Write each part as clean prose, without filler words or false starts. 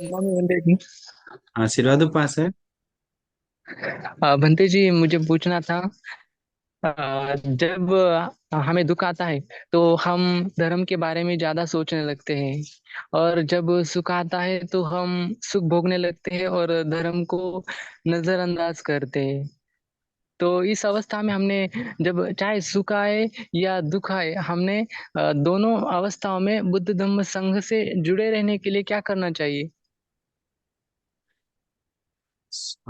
नमो बंदे जी। आशीर्वाद उपास है। बंते जी, मुझे पूछना था। जब हमें दुख आता है तो हम धर्म के बारे में ज्यादा सोचने लगते हैं, और जब सुख आता है तो हम सुख भोगने लगते हैं और धर्म को नजरअंदाज करते हैं। तो इस अवस्था में हमने, जब चाहे सुख आए या दुख आए, हमने दोनों अवस्थाओं में बुद्ध धम्म संघ से जुड़े रहने के लिए क्या करना चाहिए?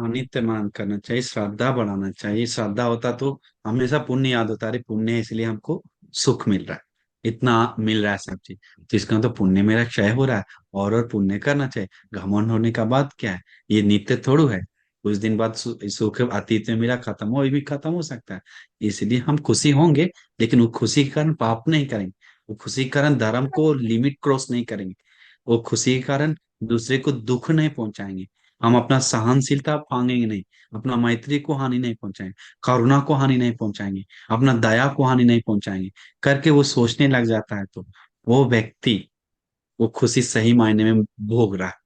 नित्य मान करना चाहिए, श्रद्धा बढ़ाना चाहिए। श्रद्धा होता तो हमेशा पुण्य याद होता है। अरे पुण्य है इसलिए हमको सुख मिल रहा है, इतना मिल रहा है सब चीज। तो इसका तो पुण्य मेरा क्षय हो रहा है, और पुण्य करना चाहिए। घमंड होने का बात क्या है? ये नित्य थोड़ू है। कुछ दिन बाद सुख अतीत में मेरा खत्म हो, ये भी खत्म हो सकता है। इसलिए हम खुशी होंगे, लेकिन वो खुशी के कारण पाप नहीं करेंगे। वो खुशी के कारण धर्म को लिमिट क्रॉस नहीं करेंगे। वो खुशी के कारण दूसरे को दुख नहीं पहुंचाएंगे। हम अपना सहनशीलता फांगेंगे नहीं, अपना मैत्री को हानि नहीं पहुंचाएंगे, करुणा को हानि नहीं पहुंचाएंगे, अपना दया को हानि नहीं पहुंचाएंगे। करके वो सोचने लग जाता है तो वो व्यक्ति वो खुशी सही मायने में भोग रहा है।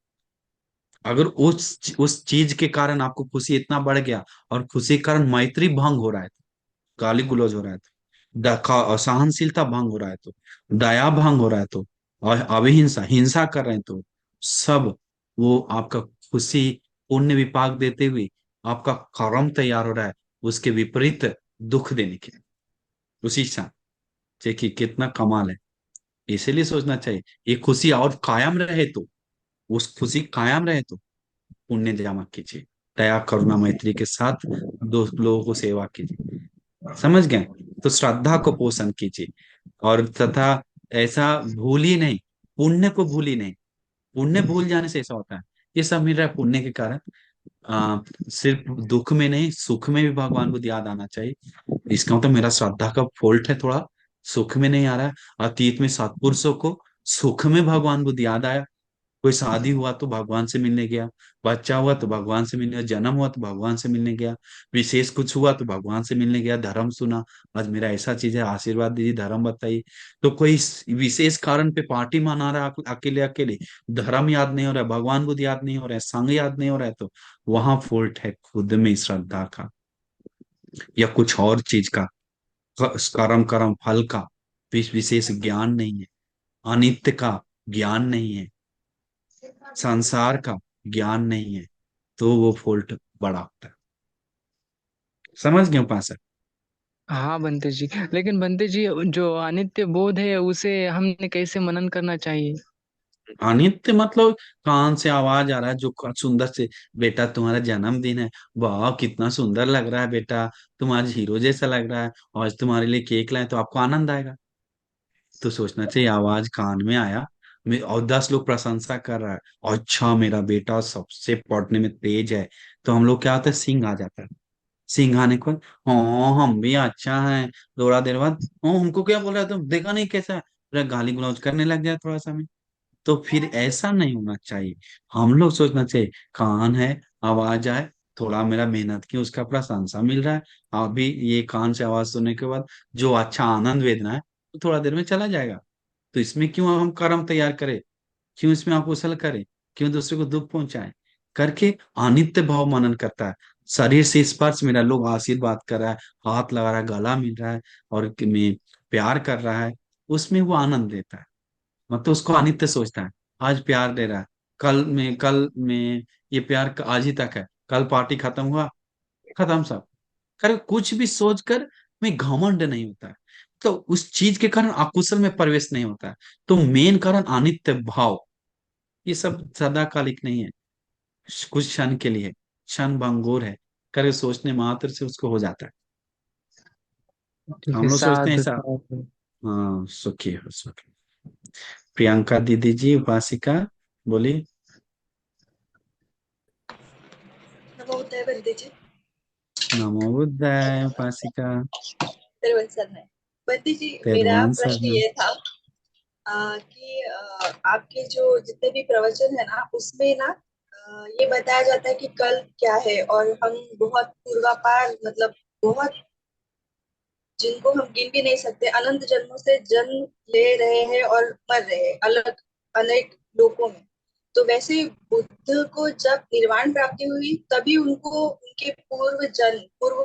अगर उस चीज के कारण आपको खुशी इतना बढ़ गया, और खुशी के कारण मैत्री भंग हो रहा है, गाली गुलौज हो रहा है तो, असहनशीलता भंग हो रहा है तो, दया भंग हो रहा है तो, और अभिहिंसा हिंसा कर रहे हैं तो, सब वो आपका खुशी पुण्य विपाक देते हुए आपका कर्म तैयार हो रहा है उसके विपरीत दुख देने के लिए, उसी क्षण। देखिए कितना कमाल है। इसीलिए सोचना चाहिए ये खुशी और कायम रहे तो, उस खुशी कायम रहे तो पुण्य जमा कीजिए, दया करुणा मैत्री के साथ दो लोगों को सेवा कीजिए। समझ गए? तो श्रद्धा को पोषण कीजिए, और तथा ऐसा भूल ही नहीं, पुण्य को भूल ही नहीं। पुण्य भूल जाने से ऐसा होता है। ये सब मिल रहा है पुण्य के कारण। सिर्फ दुख में नहीं, सुख में भी भगवान को याद आना चाहिए। इसका मतलब मेरा श्रद्धा का फॉल्ट है थोड़ा, सुख में नहीं आ रहा है। अतीत में सत्पुरुषों को सुख में भगवान को याद आया। कोई शादी हुआ तो भगवान से मिलने गया, बच्चा हुआ तो भगवान से मिलने गया, जन्म हुआ तो भगवान से मिलने गया, विशेष कुछ हुआ तो भगवान से मिलने गया, धर्म सुना, आज मेरा ऐसा चीज है आशीर्वाद दीजिए, धर्म बताइए। तो कोई विशेष कारण पे पार्टी मना रहा है अकेले अकेले, धर्म याद नहीं हो रहा है, भगवान को याद नहीं हो रहा है, संग याद नहीं हो रहा है, तो वहां फॉल्ट है खुद में श्रद्धा का, या कुछ और चीज का, कर्म कर्म फल का विशेष ज्ञान नहीं है, अनित्य का ज्ञान नहीं है, संसार का ज्ञान नहीं है, तो वो फॉल्ट बड़ा होता है। समझ गए उपासक? हाँ बंते जी, लेकिन बंते जी, जो अनित्य बोध है उसे हमने कैसे मनन करना चाहिए? अनित्य मतलब कान से आवाज आ रहा है जो सुंदर से, बेटा तुम्हारा जन्मदिन है, वाह कितना सुंदर लग रहा है बेटा, तुम आज हीरो जैसा लग रहा है, आज तुम्हारे लिए केक लाए, तो आपको आनंद आएगा। तो सोचना चाहिए आवाज कान में आया, और 10 लोग प्रशंसा कर रहा है, अच्छा मेरा बेटा सबसे पढ़ने में तेज है, तो हम लोग क्या होता है, सिंह आ जाता है। सिंह आने को, हाँ हम भी अच्छा है। थोड़ा देर बाद, हाँ हमको क्या बोल रहा है, तुम देखा नहीं कैसा है, पूरा गाली गलौज करने लग जाए थोड़ा सा में। तो फिर ऐसा नहीं होना चाहिए। हम लोग सोचना चाहिए कान है, आवाज आए, थोड़ा मेरा मेहनत की उसका प्रशंसा मिल रहा है, अभी ये कान से आवाज सुनने के बाद जो अच्छा आनंद वेदना है तो थोड़ा देर में चला जाएगा। तो इसमें क्यों हम कर्म तैयार करें, क्यों इसमें अकुशल करें, क्यों दूसरे को दुख पहुंचाएं? करके अनित्य भाव मनन करता है। शरीर से स्पर्श मेरा, लोग आशीर्वाद कर रहा है, हाथ लगा रहा है, गला मिल रहा है, और में प्यार कर रहा है, उसमें वो आनंद लेता है। मतलब उसको अनित्य सोचता है। आज प्यार दे रहा है, कल में ये प्यार आज ही तक है, कल पार्टी खत्म हुआ, खत्म सब। कर कुछ भी सोचकर में घमंड नहीं होता है, तो उस चीज के कारण अकुशल में प्रवेश नहीं होता है। तो मेन कारण अनित्य भाव। ये सब सदाकालिक नहीं है, कुछ क्षण के लिए, क्षण भंगुर है। कर सोचने मात्र से उसको हो जाता है। ठीक हम है, लोग सोचते हैं साधु ऐसा। साधु। हाँ सुखी हो सुखी। प्रियंका दीदी जी, उपासिका, बोली। नमो बुद्धाय बंदे जी। नमो बुद्धाय उपासिका। तिरुवंशल है। बंदी जी, मेरा तेरुवन प्रश्न शरणम। ये था कि आपके जो जितने भी प्रवचन है ना उसमें ना ये बताया जाता है कि कल क्या है, और हम बहुत पूर्वापार मतलब बहुत, जिनको हम गिन भी नहीं सकते, अनंत जन्मों से जन्म ले रहे हैं और मर रहे हैं अलग अनेक लोकों में। तो वैसे बुद्ध को जब निर्वाण प्राप्ति हुई तभी उनको उनके पूर्व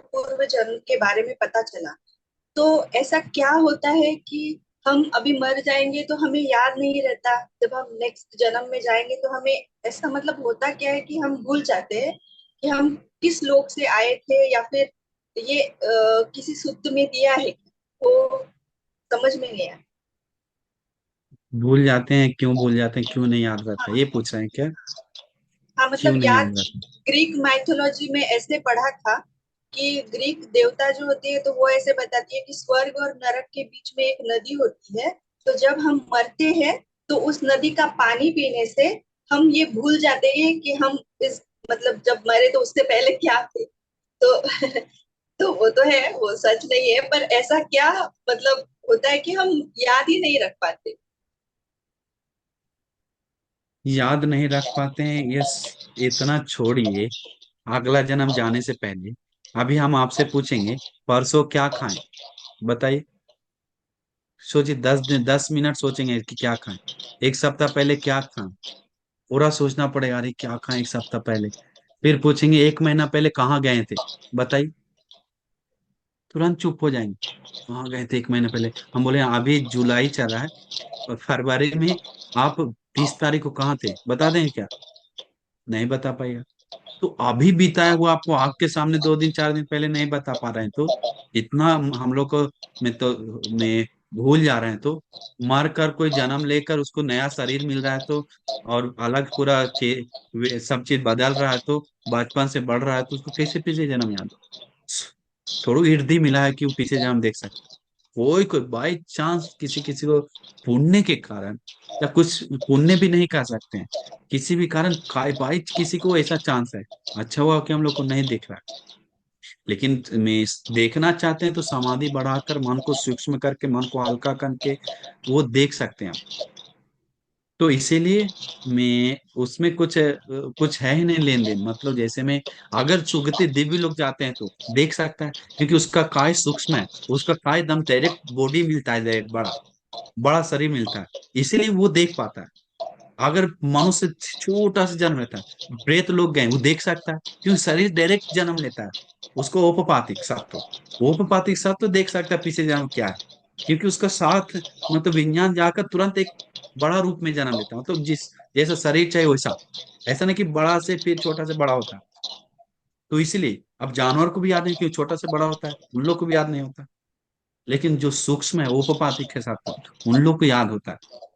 पूर्व जन्म के बारे में पता चला। तो ऐसा क्या होता है कि हम अभी मर जाएंगे तो हमें याद नहीं रहता, जब हम नेक्स्ट जन्म में जाएंगे तो हमें ऐसा मतलब होता क्या है कि हम भूल जाते हैं कि हम किस लोक से आए थे, या फिर ये किसी सूत्र में दिया है वो समझ में नहीं आया। भूल जाते हैं, क्यों भूल जाते हैं, क्यों नहीं याद रहता, ये हाँ, पूछ रहे हैं क्या? हाँ मतलब क्यों नहीं याद, याद रहता? ग्रीक माइथोलॉजी में ऐसे पढ़ा था कि ग्रीक देवता जो होती है तो वो ऐसे बताती है कि स्वर्ग और नरक के बीच में एक नदी होती है। तो जब हम मरते हैं तो उस नदी का पानी पीने से हम ये भूल जाते हैं कि हम इस मतलब जब मरे तो उससे पहले क्या थे। तो तो वो तो है, वो सच नहीं है, पर ऐसा क्या मतलब होता है कि हम याद ही नहीं रख पाते। याद नहीं रख पाते हैं, ये इतना छोड़िए। अगला जन्म जाने से पहले अभी हम आपसे पूछेंगे, परसों क्या खाएं? बताइए। सोचिए, 10 दिन 10 मिनट सोचेंगे कि क्या खाएं। एक सप्ताह पहले क्या खाएं, पूरा सोचना पड़ेगा, अरे क्या खाएं एक सप्ताह पहले। फिर पूछेंगे 1 महीना पहले कहाँ गए थे, बताइए। तुरंत चुप हो जाएंगे। कहाँ गए थे 1 महीने पहले? हम बोले अभी जुलाई चल रहा है और फरवरी में आप 30 तारीख को कहाँ थे, बता देंगे क्या? नहीं बता पाएगा। तो अभी बिताया हुआ आपको आपके सामने 2 दिन 4 दिन पहले नहीं बता पा रहे हैं, तो इतना हम लोग को में तो में भूल जा रहे हैं। तो मर कर कोई जन्म लेकर उसको नया शरीर मिल रहा है, तो और अलग पूरा सब चीज बदल रहा है, तो बचपन से बढ़ रहा है, तो उसको कैसे पीछे जन्म याद हो? थोड़ा इर्दी मिला है कि वो पीछे जन्म देख सकते। कोई कोई बाई चांस किसी किसी को पुण्य के कारण, या कुछ पुण्य भी नहीं कर सकते हैं, किसी भी कारण बाई किसी को ऐसा चांस है। अच्छा हुआ कि हम लोग को नहीं दिख रहा है। लेकिन में देखना चाहते हैं तो समाधि बढ़ाकर मन को सूक्ष्म करके, मन को हल्का करके वो देख सकते हैं। तो इसीलिए मैं उसमें कुछ है ही नहीं लेन देन। मतलब जैसे में अगर सुगति दिव्य लोग जाते हैं तो देख सकता है, क्योंकि उसका काय सूक्ष्म है। उसका काय एकदम डायरेक्ट बॉडी मिलता है, डायरेक्ट बड़ा बड़ा शरीर मिलता है, इसीलिए वो देख पाता है। अगर मनुष्य छोटा सा जन्म लेता है, प्रेत लोग गए, वो देख सकता है, क्योंकि शरीर डायरेक्ट जन्म लेता है। उसको ओपपातिक सत्व, ओपपातिक सत्व देख सकता है पीछे जन्म क्या है, क्योंकि उसका साथ मतलब विज्ञान जाकर तुरंत एक बड़ा रूप में जन्म लेता है। मतलब जिस जैसा शरीर चाहिए वैसा, ऐसा नहीं कि बड़ा से फिर छोटा से बड़ा होता है। तो इसीलिए अब जानवर को भी याद नहीं, क्यों छोटा से बड़ा होता है, उन लोग को भी याद नहीं होता। लेकिन जो सूक्ष्म है ओपपातिक है सत्व, उन लोग को याद होता है।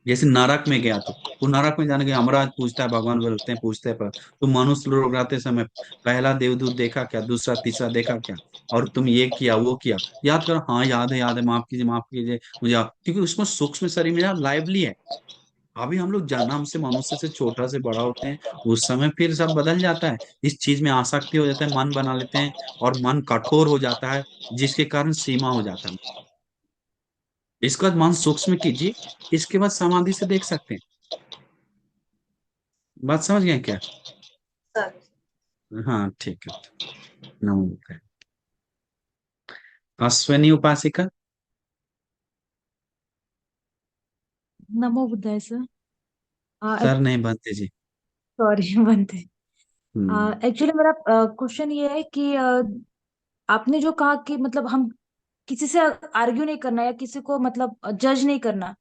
जैसे नरक में गया तो वो नरक में जाने के यमराज पूछता है, भगवान बोलते हैं पूछते हैं, पर तुम मनुष्य लोग रहते समय पहला देवदूत देखा क्या, दूसरा तीसरा देखा क्या, और तुम ये किया वो किया, याद करो। हाँ याद है, माफ कीजिए मुझे क्योंकि उसमें सूक्ष्म शरीर मेरा लाइवली है। अभी हम लोग जन्म से मनुष्य से छोटा से बड़ा होते हैं, उस समय फिर सब बदल जाता है, इस चीज में आसक्ति हो जाता है, मन बना लेते हैं, और मन कठोर हो जाता है, जिसके कारण सीमा हो जाता है। इसके बाद मन सूक्ष्म कीजिए, इसके बाद समाधि से देख सकते हैं। बात समझ गए क्या? सर, हाँ ठीक है। नमस्ते। अश्विनी उपासिका। नमो बुद्धाय सर। सर नहीं बनते जी। सॉरी बनते। हम्म। एक्चुअली मेरा क्वेश्चन ये है कि आपने जो कहा कि मतलब हम किसी से आर्ग्यू नहीं करना या किसी को मतलब जज नहीं करना।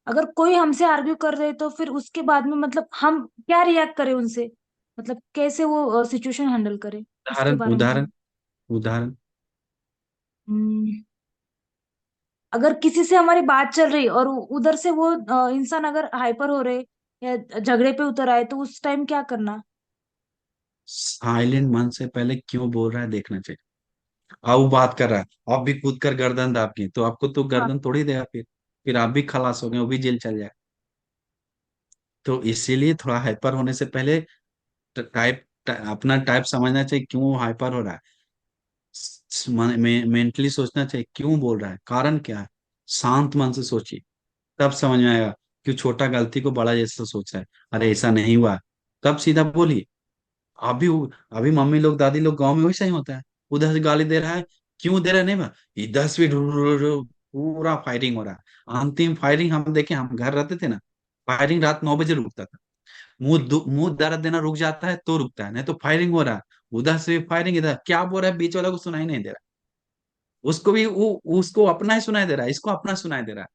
अगर कोई हमसे आर्ग्यू कर रहे तो फिर उसके बाद में मतलब हम क्या रिएक्ट करें उनसे, मतलब कैसे वो सिचुएशन हैंडल करें, उसके उदाहरण बारे में उदाहरण थोड़ा। उदाहरण। हम्म, अगर किसी से हमारी बात चल रही और उधर से वो इंसान अगर हाइपर हो रहे या झगड़े पे उतर आए तो उस टाइम क्या करना। साइलेंट मन से पहले क्यों बोल रहा है देखना चाहिए। अब वो बात कर रहा है, आप भी कूद कर गर्दन दाबिए, तो आपको तो हाँ। गर्दन तोड़ ही देगा। फिर आप भी खलास हो गए, वो भी जेल चल जाए। तो इसीलिए थोड़ा हाइपर होने से पहले अपना टाइप समझना चाहिए, क्यों वो हाइपर हो रहा है। मेंटली सोचना चाहिए क्यों बोल रहा है, कारण क्या है। शांत मन से सोचिए, तब समझ में आएगा। क्यों छोटा गलती को बड़ा जैसा सोच रहा है, अरे ऐसा नहीं हुआ, तब सीधा बोलिए। अभी अभी मम्मी लोग दादी लोग गांव में वैसा ही होता है, उधर से गाली दे रहा है, क्यों दे रहा है नहीं बा, इधर से भी पूरा फायरिंग हो रहा है। अंतिम फायरिंग हम देखे, हम घर रहते थे ना, फायरिंग रात 9 बजे रुकता था। मुंह दर्द देना रुक जाता है तो रुकता है, नहीं तो फायरिंग हो रहा है, उधर से भी फायरिंग, इधर क्या बोल रहा है बीच वाला को सुनाई नहीं दे रहा, उसको भी उसको अपना ही सुनाई दे रहा है, इसको अपना सुनाई दे रहा है,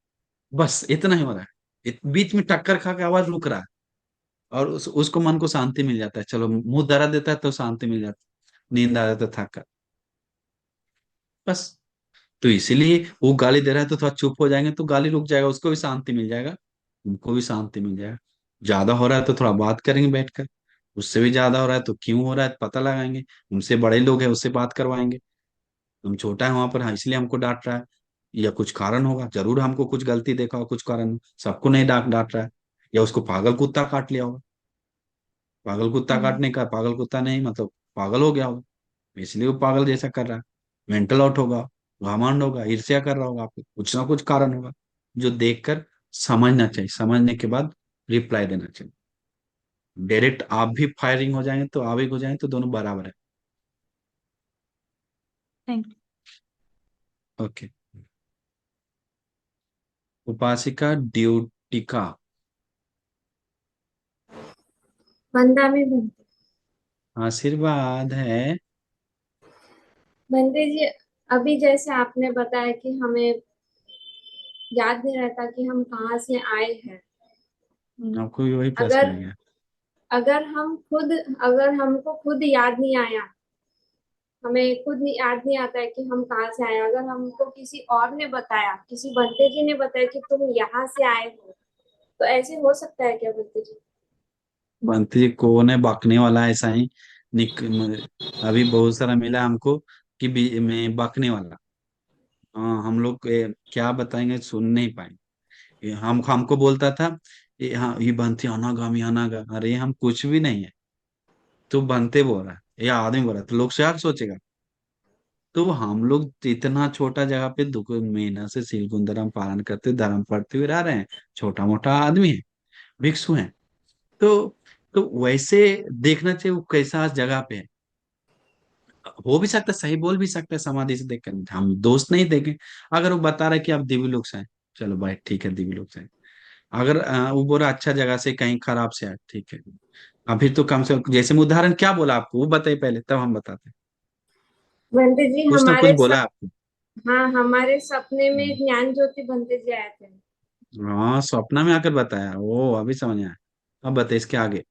बस इतना ही हो रहा है। बीच में टक्कर खा के आवाज रुक रहा है, और उसको मन को शांति मिल जाता है, चलो मुंह दर्द देता है तो शांति मिल जाती है, नींद आ जाता है थक कर, बस। तो इसीलिए वो गाली दे रहा है तो थोड़ा चुप हो जाएंगे तो गाली रुक जाएगा, उसको भी शांति मिल जाएगा, उनको भी शांति मिल जाएगा। ज्यादा हो रहा है तो थोड़ा बात करेंगे बैठकर, उससे भी ज्यादा हो रहा है तो क्यों हो रहा है पता लगाएंगे, उनसे बड़े लोग हैं उससे बात करवाएंगे। हम छोटा है वहां पर, हाँ इसलिए हमको डांट रहा है, या कुछ कारण होगा जरूर, हमको कुछ गलती देखा हो, कुछ कारण, सबको नहीं डांट डांट रहा है, या उसको पागल कुत्ता काट लिया होगा, पागल कुत्ता हम्म। काटने का पागल कुत्ता नहीं मतलब पागल हो गया होगा, इसलिए वो पागल जैसा कर रहा है, मेंटल आउट होगा, घमंड होगा, ईर्ष्या कर रहा होगा, आपको कुछ ना कुछ कारण होगा, जो देखकर समझना चाहिए, समझने के बाद रिप्लाई देना चाहिए। डायरेक्ट आप भी फायरिंग हो जाएंगे तो आप ही हो जाएंगे तो दोनों बराबर है। Thank you. ओके। उपासिका ड्यूटिका। बंदा में बनते आशीर्वाद है। बनते जी। अभी जैसे आपने बताया कि हमें याद नहीं रहता कि हम कहाँ से आए हैं। आपको भी वही प्रश्न अगर है क्या? अगर हम खुद अगर हमको खुद याद नहीं आया, हमें खुद नहीं याद नहीं आता है कि हम कहाँ से आए, अगर हमको किसी और ने बताया, किसी बंते जी ने बताया कि तुम यहाँ से आए हो, तो ऐसे हो सकता है क्या बंते जी? बंती जी कौन है बकने वाला है, ऐसा ही अभी बहुत सारा मिला हमको कि में बकने वाला। हाँ हम लोग क्या बताएंगे, सुन नहीं पाएंगे। हम हमको बोलता था ये, हाँ ये बंती अनागामी अनागा, अरे हम कुछ भी नहीं है, तू बनते बोल रहा है या आदमी बोल रहा है तो लोग क्या सोचेगा। तो हम लोग इतना छोटा जगह पे दुख मेहनत से सील धर्म पालन करते धर्म पढ़ते हुए रह रहे हैं, छोटा मोटा आदमी है, भिक्षु है। तो तो वैसे देखना चाहिए वो कैसा जगह पे है, हो भी सकता है सही बोल भी सकता है, समाधि से देख कर हम दोस्त नहीं देखें। अगर वो बता रहा है कि आप दिव्य लोक से हैं, चलो भाई ठीक है दिव्य लोक से हैं। अगर वो बोल रहा अच्छा जगह से कहीं खराब से है, ठीक है। अभी तो कम से कम जैसे मैं उदाहरण क्या बोला आपको वो बताइए पहले तब हम बताते हैं। बंते जी कुछ ना कुछ हमारे बोला सब, आपको। हाँ हमारे सपने में हम्म। ज्ञान ज्योति बंते जी आए थे। हाँ स्वप्न में आकर बताया, ओ अभी समझ आया। अब बताइए इसके आगे।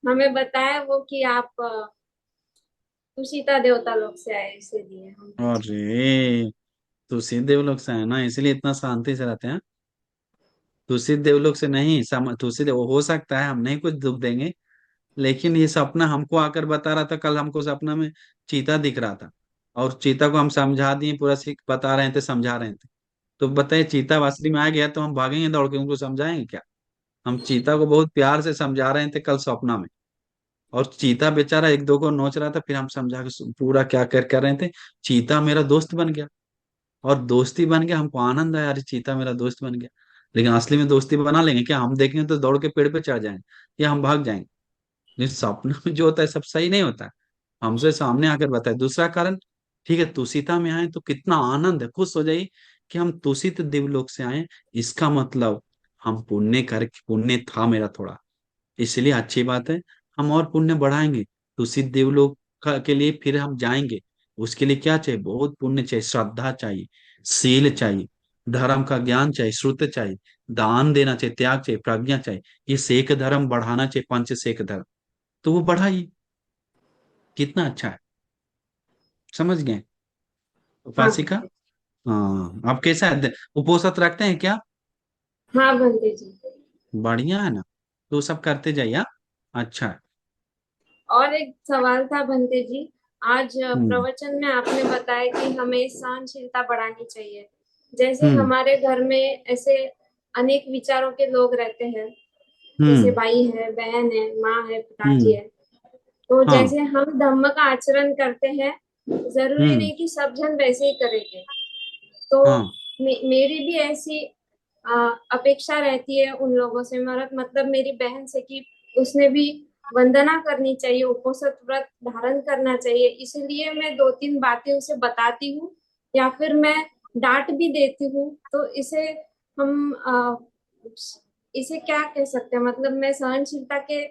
हमें बताया वो कि आप तुषिता देवता लोग से आए, इसीलिए हम पूछे। अरे तो सीधे देवलोक से है ना इसलिए इतना शांति से रहते हैं। दूषित देवलोक से नहीं, दूषित हो सकता है हम नहीं कुछ दुख देंगे, लेकिन ये सपना हमको आकर बता रहा था, कल हमको सपना में चीता दिख रहा था, और चीता को हम समझा दिए, पूरा सीख बता रहे थे, समझा रहे थे। तो बताइए चीता वासरी में आ गया तो हम भागेंगे दौड़ के उनको समझाएंगे क्या? हम चीता को बहुत प्यार से समझा रहे थे कल सपना में, और चीता बेचारा एक दो को नोच रहा था, फिर हम समझा के पूरा क्या कर रहे थे। चीता मेरा दोस्त बन गया, और दोस्ती बन गया, हमको आनंद आया, अरे चीता मेरा दोस्त बन गया। लेकिन असली में दोस्ती बना लेंगे क्या? हम देखेंगे तो दौड़ के पेड़ पे चढ़ जाएंगे या हम भाग जाएंगे। लेकिन सपने में जो होता है सब सही नहीं होता है, हमसे सामने आकर बताए दूसरा कारण। ठीक है तुषिता में आए तो कितना आनंद है, खुश हो जाइए कि हम तुषित दिवलोक से आए, इसका मतलब हम पुण्य कर, पुण्य था मेरा थोड़ा, इसलिए अच्छी बात है, हम और पुण्य बढ़ाएंगे तुषित देवलोक के लिए, फिर हम जाएंगे। उसके लिए क्या चाहिए? बहुत पुण्य चाहिए, श्रद्धा चाहिए, शील चाहिए, धर्म का ज्ञान चाहिए, श्रुत चाहिए, दान देना चाहिए, त्याग चाहिए, प्रज्ञा चाहिए, ये सेक धर्म बढ़ाना चाहिए, पंच सेक धर्म, तो वो बढ़ाइए, कितना अच्छा है। समझ गए हाँ उपासिका? हाँ आप कैसा है, उपवास रखते हैं क्या? हाँ बंते जी। बढ़िया है ना, तो सब करते जाइए हाँ? अच्छा है। और एक सवाल था बंते जी, आज हम्म। प्रवचन में आपने बताया कि हमें सहनशीलता बढ़ानी चाहिए। जैसे हम्म। हमारे घर में ऐसे अनेक विचारों के लोग रहते हैं, जैसे हम्म। भाई है, बहन है, माँ है, पिताजी हम्म। है। तो हाँ। जैसे हम धम्म का आचरण करते हैं, जरूरी हम्म। नहीं कि सब जन वैसे ही करेंगे। तो हाँ। मेरी भी ऐसी अपेक्षा रहती है उन लोगों से, मतलब मेरी बहन से, कि उसने भी वंदना करनी चाहिए, उपवास व्रत धारण करना चाहिए। इसलिए मैं दो तीन बातें उसे बताती हूँ, या फिर मैं डांट भी देती हूँ। तो इसे हम इसे क्या कह सकते हैं, मतलब मैं सहनशीलता के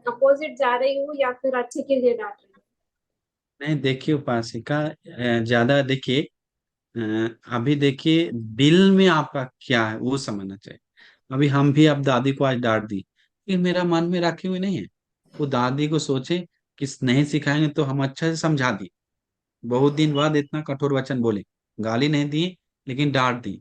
अपोजिट जा रही हूँ या फिर अच्छे के लिए डांट रही नहीं देखिए उपासिका, ज्यादा देखिए, अभी देखिए दिल में आपका क्या है वो समझना चाहिए। अभी हम भी अब दादी को आज डांट दी, ये मेरा मन में रखे हुए नहीं है। वो दादी को सोचे कि नहीं सिखाएंगे तो हम अच्छा से समझा दी, बहुत दिन बाद इतना कठोर वचन बोले, गाली नहीं दी लेकिन डांट दी,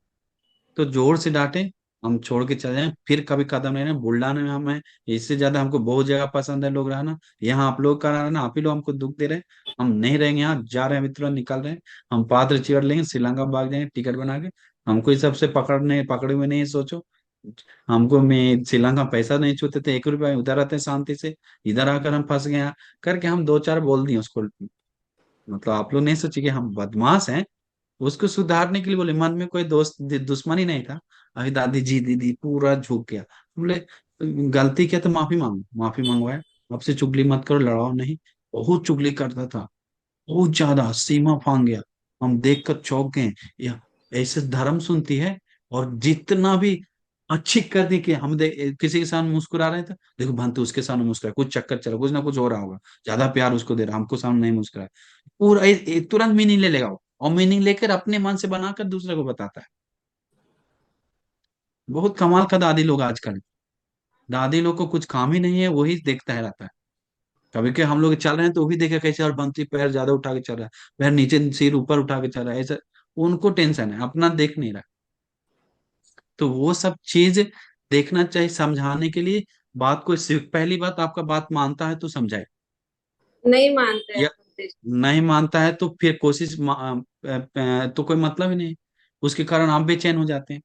तो जोर से डांटे, हम छोड़ के चले जाएं, फिर कभी कदम नहीं रहे बुल्डाने में हम है। इससे ज्यादा हमको बहुत जगह पसंद है लोग रहना, यहाँ आप लोग का रहना, आप ही लोग हमको दुख दे रहे हैं। हम नहीं रहेंगे यहाँ, जा रहे हैं अभी तुरंत निकल रहे हैं। हम पात्र चिढ़ लेंगे, श्रीलंका भाग जाएंगे टिकट बना के। हमको इस सबसे पकड़ने पकड़े हुए नहीं है, सोचो। हमको मैं श्रीलंका में पैसा नहीं छूते थे, 1 रुपया उधर रहते हैं शांति से, इधर आकर हम फंस गए यहाँ करके। हम दो चार बोल दिए उसको, मतलब आप लोग नहीं सोचिए कि हम बदमाश हैं। उसको सुधारने के लिए बोले, मन में कोई दोस्त दुश्मनी नहीं था। अभी दादी जी दीदी पूरा झुक गया, बोले गलती किया तो माफी मांगो, माफी मंगवाया। अब से चुगली मत करो, लड़ाओ नहीं। बहुत चुगली करता था, बहुत ज्यादा सीमा फांग गया। हम देख कर चौंक गए, या ऐसे धर्म सुनती है। और जितना भी अच्छी कर दी कि हम किसी के सामने मुस्कुरा रहे थे, देखो भंतु उसके सामने मुस्कुरा, कुछ चक्कर चला, कुछ ना कुछ हो रहा होगा, ज्यादा प्यार उसको दे रहा, हमको सामने नहीं मुस्कुरा। पूरा तुरंत मीनिंग ले लेगा वो, और मीनिंग लेकर अपने मन से बनाकर दूसरे को बताता है। बहुत कमाल का दादी लोग आजकल। दादी लोग को कुछ काम ही नहीं है, वही देखता है रहता है। कभी के हम लोग चल रहे हैं तो वो भी देखे कैसे, और बंटी पैर ज्यादा उठा के चल रहा है, पैर नीचे सिर ऊपर उठा के चल रहा है, ऐसा। उनको टेंशन है, अपना देख नहीं रहा। तो वो सब चीज देखना चाहिए समझाने के लिए। बात को पहली बात, आपका बात मानता है तो समझाए, हूँ। नहीं मानते या हैं। नहीं मानता है तो फिर कोशिश तो कोई मतलब ही नहीं, उसके कारण आप बेचैन हो जाते हैं,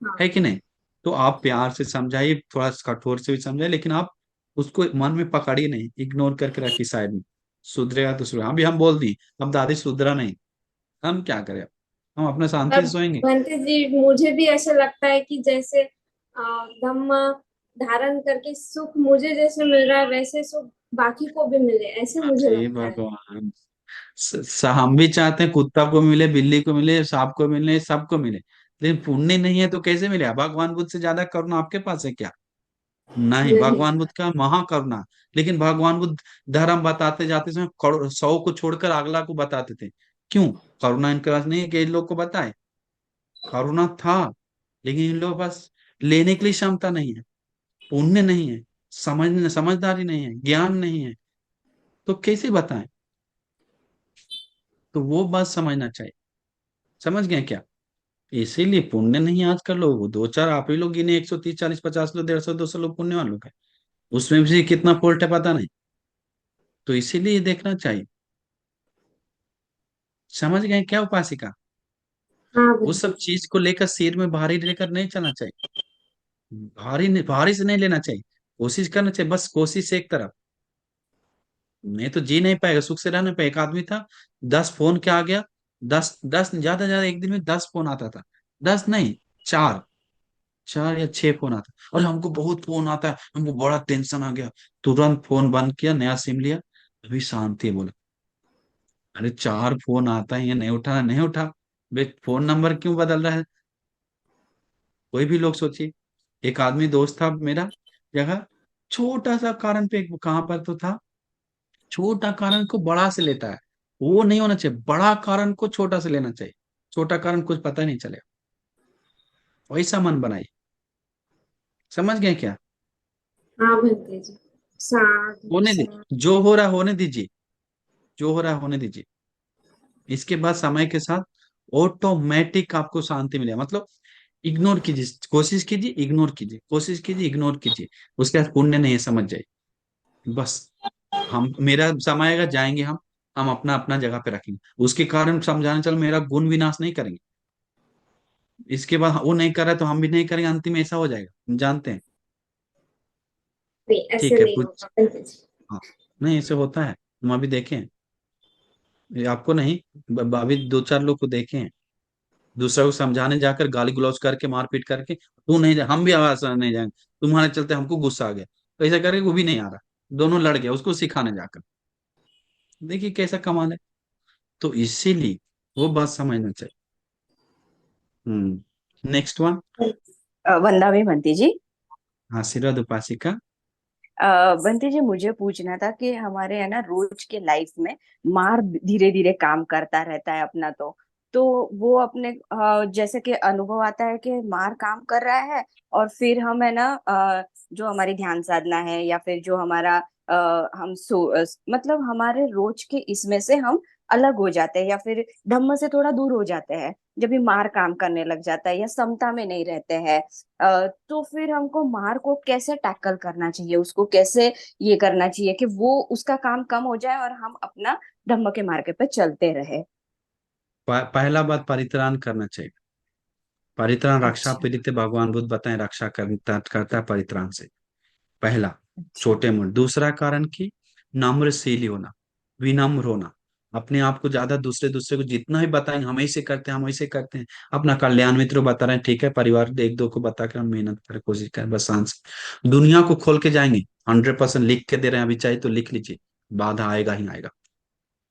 हाँ। है कि नहीं। तो आप प्यार से समझाइए, थोड़ा कठोर से भी समझाइए, लेकिन आप उसको मन में पकड़िए नहीं, इग्नोर करके रखिए साइड में। सुधरेगा तो सुधरेगा, अभी हम बोल दिए, अब दादी सुधरा नहीं, हम क्या करें अब? हम अपने शांति तब से सोएंगे। बंटी जी, मुझे भी ऐसा लगता है कि जैसे धम्म धारण करके सुख मुझे जैसे मिल रहा है, वैसे सुख बाकी को भी मिले, ऐसे मुझे अरे लगता है। भगवान, हम भी चाहते हैं कुत्ता को मिले, बिल्ली को मिले, सांप को मिले, सबको मिले, लेकिन पुण्य नहीं है तो कैसे मिलेगा? भगवान बुद्ध से ज्यादा करुणा आपके पास है क्या? नहीं, नहीं। भगवान बुद्ध का महाकरुणा। लेकिन भगवान बुद्ध धर्म बताते जाते समय 100 को छोड़कर अगला को बताते थे। क्यों? करुणा इनके पास नहीं है कि इन लोग को बताए। करुणा था, लेकिन इन लोगों के पास लेने के लिए क्षमता नहीं है, पुण्य नहीं है, समझदारी नहीं है, ज्ञान नहीं है, तो कैसे बताएं? तो वो बात समझना चाहिए। समझ गए क्या? इसीलिए पुण्य नहीं है आजकल लोग, दो चार आप ही लोग गिने, 130 40 50 लोग, 150 200 लोग पुण्यवान लोग हैं, उसमें भी कितना फॉल्ट है पता नहीं। तो इसीलिए देखना चाहिए। समझ गए क्या उपासिका? हाँ वो बंटी सब जी। चीज को लेकर सिर में भारी लेकर नहीं चलना चाहिए, भारी से नहीं लेना चाहिए। कोशिश करना चाहिए, बस कोशिश से एक तरफ, नहीं तो जी नहीं पाएगा, सुख से रह नहीं पाएगा। एक आदमी था, 10 फोन क्या आ गया, 10 10 ज्यादा एक दिन में 10 फोन आता था, 10 नहीं, 4, 4 या 6 फोन आता, और हमको बहुत फोन आता है, हमको बड़ा टेंशन आ गया। तुरंत फोन बंद किया, नया सिम लिया, अभी शांति है। बोला अरे 4 फोन आता है, ये नहीं उठा, नहीं उठा, बे फोन नंबर क्यों बदल रहा है? कोई भी लोग सोचिए। एक आदमी दोस्त था मेरा, जगह छोटा सा कारण पे, कहां पर तो था, छोटा कारण को बड़ा से लेता है, वो नहीं होना चाहिए, बड़ा कारण को छोटा से लेना चाहिए। छोटा कारण कुछ पता नहीं चलेगा, वैसा मन बनाइए। समझ गए क्या? हाँ बंटी जी। साधु होने दे, साधु। जो हो रहा है होने दीजिए, जो हो रहा है होने दीजिए। इसके बाद समय के साथ ऑटोमेटिक आपको शांति मिलेगा, मतलब इग्नोर कीजिए, कोशिश कीजिए, इग्नोर कीजिए, कोशिश कीजिए, इग्नोर कीजिए। उसके बाद पुण्य नहीं है, समझ जाइए। बस, हम मेरा समय आएगा, जाएंगे हम अपना अपना जगह पे रखेंगे, उसके कारण समझाने चल मेरा गुण विनाश नहीं करेंगे। इसके बाद वो नहीं कर रहा है तो हम भी नहीं करेंगे, अंतिम में ऐसा हो जाएगा, हम जानते हैं। नहीं, ऐसे ठीक है नहीं कुछ, होगा बंटी जी। हाँ, नहीं ऐसे होता है, हम अभी देखें, ये आपको नहीं, अभी दो चार लोग को देखे हैं, दूसरा को समझाने जाकर गाली गलौज करके मारपीट करके, तू नहीं जा, हम भी आवाज नहीं जाएंगे, तुम्हारे चलते हमको गुस्सा आ गया, तो ऐसा करके वो भी नहीं आ रहा, दोनों लड़ गया उसको सिखाने जाकर। देखिए कैसा कमाल है। तो इसीलिए वो बात समझना चाहिए। Next one. वंदा में बंटी जी। आशीर्वाद उपासिका। बंटी जी, मुझे पूछना था कि हमारे है ना रोज के लाइफ में मार धीरे धीरे काम करता रहता है अपना। तो वो अपने जैसे कि अनुभव आता है कि मार काम कर रहा है, और फिर हम है ना जो हमारी ध्यान साधना है या फिर जो हमारा मतलब हमारे रोज के इसमें से हम अलग हो जाते हैं या फिर धम्म से थोड़ा दूर हो जाते हैं जब भी मार काम करने लग जाता है या समता में नहीं रहते हैं। तो फिर हमको मार को कैसे टैकल करना चाहिए, उसको कैसे ये करना चाहिए कि वो उसका काम कम हो जाए और हम अपना धम्म के मार्ग पे चलते रहे। पहला बात परित्राण करना चाहिए। परित्राण रक्षा अच्छा। पीड़ित भगवान बुद्ध बताएं, रक्षा करता है परित्राण से। पहला, अच्छा। छोटे मुंह। दूसरा कारण की नम्रशीली होना, विनम्र होना। अपने आप को ज्यादा दूसरे दूसरे को जितना ही बताएंगे हम ऐसे करते हैं, हम ऐसे करते हैं, अपना कल्याण मित्र बता रहे हैं, ठीक है, परिवार एक दो को बता कर हम मेहनत करें, कोशिश करें, बस शांत से दुनिया को खोल के जाएंगे। 100% लिख के दे रहे हैं, अभी चाहिए तो लिख लीजिए, बाधा आएगा ही आएगा,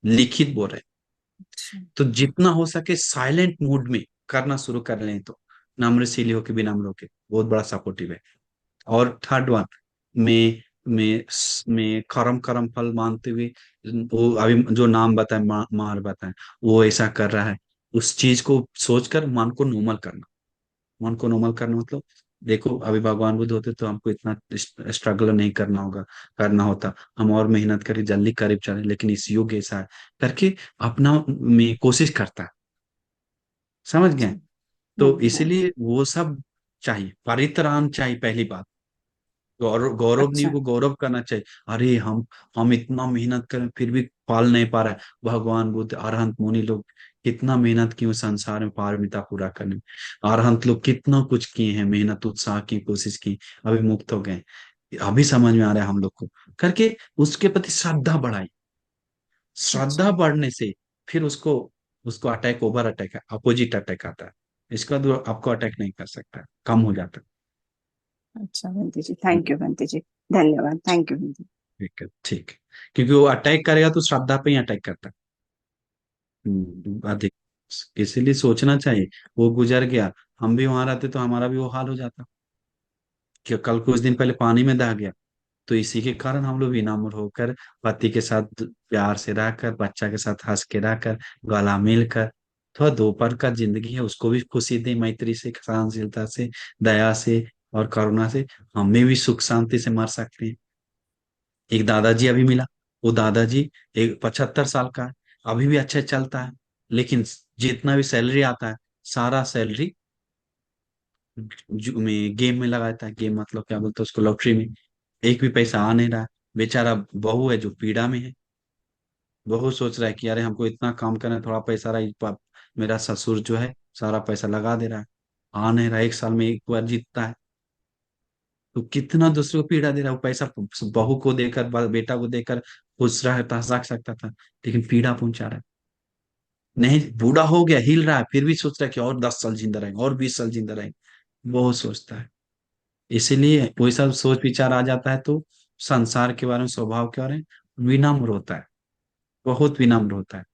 लिखित बोल रहे हैं। अच्छा। तो जितना हो सके साइलेंट मूड में करना शुरू कर लें तो नम्रशीली होके विनम्र होके बहुत बड़ा सपोर्टिव है। और थर्ड वन, में में करम करम फल मानते हुए, वो अभी जो नाम बताए, मार बताए, वो ऐसा कर रहा है, उस चीज को सोचकर मन को नॉर्मल करना। मन को नॉर्मल करना मतलब, देखो अभी भगवान बुद्ध होते तो हमको इतना स्ट्रगल नहीं करना होगा, करना होता, हम और मेहनत करें, जल्दी करीब चले, लेकिन इस युग ऐसा है करके अपना में कोशिश करता है। समझ अच्छा। गए? तो हम्म। इसलिए वो सब चाहिए, परित्राण चाहिए पहली बात। गौरव नहीं अच्छा। को गौरव करना चाहिए। अरे हम इतना मेहनत करें फिर भी फल नहीं पा रहा है। भगवान बुद्ध, अरहंत मुनि लोग कितना मेहनत किए उस संसार में पारमिता पूरा करने में। अरहंत लोग कितना कुछ किए हैं, मेहनत उत्साह की, कोशिश की, अभी मुक्त हो गए। अभी समझ में आ रहा है हम लोग को करके, उसके प्रति श्रद्धा बढ़ाई। अच्छा। श्रद्धा बढ़ने से फिर उसको उसको अटैक, ओवर अटैक है, अपोजिट अटैक आता है। इसका तो आपको अटैक नहीं कर सकता, कम हो जाता अच्छा बंटी जी, है। थैंक यू बंटी जी। धन्यवाद, थैंक यू बंटी। ठीक है, ठीक है। क्योंकि वो अटैक करेगा तो श्रद्धा पे ही अटैक करता है। अधिक, इसीलिए सोचना चाहिए। वो गुजर गया, हम भी वहां रहते तो हमारा भी वो हाल हो जाता। कि कल कुछ दिन पहले पानी में दह गया, तो इसी के कारण हम लोग विनम्र होकर, पति के साथ प्यार से रहकर, बच्चा के साथ हंस के रहकर, गला मिलकर, थोड़ा दोपहर का जिंदगी है उसको भी खुशी दे, मैत्री से, सहनशीलता से, दया से और करुणा से, हमें भी सुख शांति से मर सकते हैं। एक दादाजी अभी मिला, वो दादाजी एक 75 साल का है, अभी भी अच्छा चलता है, लेकिन जितना भी सैलरी आता है सारा सैलरी में गेम में लगाता है। गेम मतलब क्या बोलते हैं उसको, लॉटरी में। एक भी पैसा आ नहीं रहा है। बेचारा बहू है जो पीड़ा में है। बहू सोच रहा है कि अरे हमको इतना काम करना है, थोड़ा पैसा रहा, मेरा ससुर जो है सारा पैसा लगा दे रहा है, आ नहीं रहा, एक साल में एक बार जीतता है। तो कितना दूसरे को पीड़ा दे रहा है वो पैसा। बहू को देकर, बेटा को देकर खुश रहा रख सकता था, लेकिन पीड़ा पहुंचा रहा है। नहीं, बूढ़ा हो गया, हिल रहा है, फिर भी सोच रहा है कि और 10 साल जिंदा रहेंगे, और 20 साल जिंदा रहेंगे, बहुत सोचता है। इसीलिए वही सब सोच विचार आ जाता है तो संसार के बारे में, स्वभाव के बारे में विनम्र होता है, बहुत विनम्र होता है।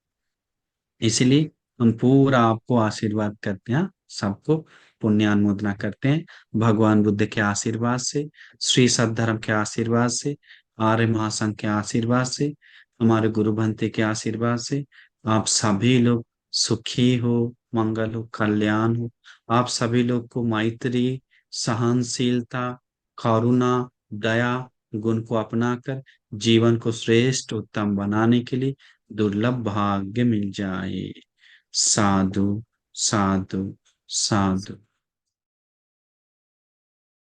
इसीलिए हम पूरा आपको आशीर्वाद करते हैं, सबको पुण्यानुमोदना करते हैं, भगवान बुद्ध के आशीर्वाद से, श्री सद्धर्म के आशीर्वाद से, आर्य महासंघ के आशीर्वाद से, हमारे गुरु भंते के आशीर्वाद से, आप सभी लोग सुखी हो, मंगल हो, कल्याण हो। आप सभी लोग को मैत्री, सहनशीलता, करुणा, दया गुण को अपनाकर जीवन को श्रेष्ठ उत्तम बनाने के लिए दुर्लभ भाग्य मिल जाए। साधु, साधु, साधु।